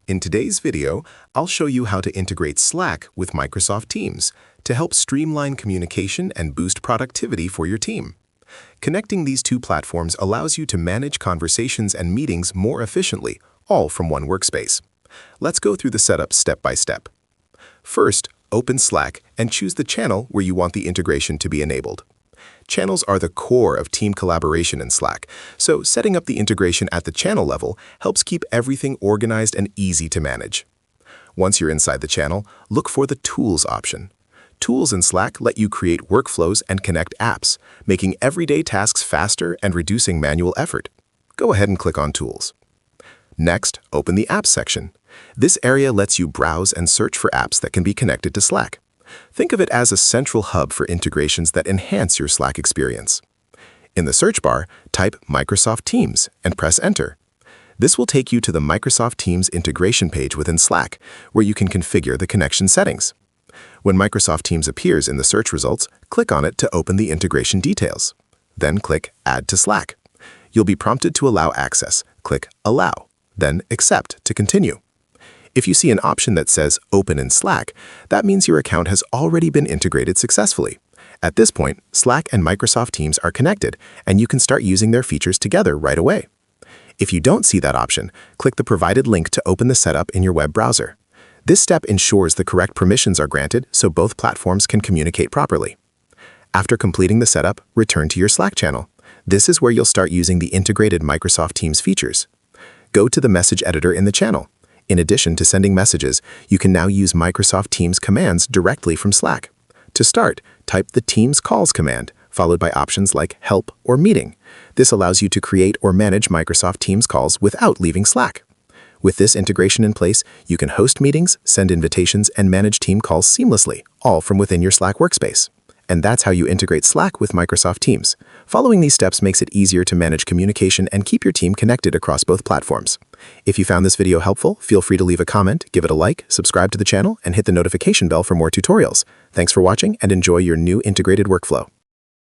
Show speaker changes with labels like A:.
A: In today's video, I'll show you how to integrate Slack with Microsoft Teams to help streamline communication and boost productivity for your team. Connecting these two platforms allows you to manage conversations and meetings more efficiently, all from one workspace. Let's go through the setup step by step. First, open Slack and choose the channel where you want the integration to be enabled. Channels are the core of team collaboration in Slack, so setting up the integration at the channel level helps keep everything organized and easy to manage. Once you're inside the channel, look for the Tools option. Tools in Slack let you create workflows and connect apps, making everyday tasks faster and reducing manual effort. Go ahead and click on Tools. Next, open the Apps section. This area lets you browse and search for apps that can be connected to Slack. Think of it as a central hub for integrations that enhance your Slack experience. In the search bar, type Microsoft Teams and press Enter. This will take you to the Microsoft Teams integration page within Slack, where you can configure the connection settings. When Microsoft Teams appears in the search results, click on it to open the integration details. Then click Add to Slack. You'll be prompted to allow access. Click Allow, then Accept to continue. If you see an option that says Open in Slack, that means your account has already been integrated successfully. At this point, Slack and Microsoft Teams are connected, and you can start using their features together right away. If you don't see that option, click the provided link to open the setup in your web browser. This step ensures the correct permissions are granted so both platforms can communicate properly. After completing the setup, return to your Slack channel. This is where you'll start using the integrated Microsoft Teams features. Go to the message editor in the channel. In addition to sending messages, you can now use Microsoft Teams commands directly from Slack. To start, type the Teams Calls command, followed by options like Help or Meeting. This allows you to create or manage Microsoft Teams calls without leaving Slack. With this integration in place, you can host meetings, send invitations, and manage team calls seamlessly, all from within your Slack workspace. And that's how you integrate Slack with Microsoft Teams. Following these steps makes it easier to manage communication and keep your team connected across both platforms. If you found this video helpful, feel free to leave a comment, give it a like, subscribe to the channel, and hit the notification bell for more tutorials. Thanks for watching and enjoy your new integrated workflow.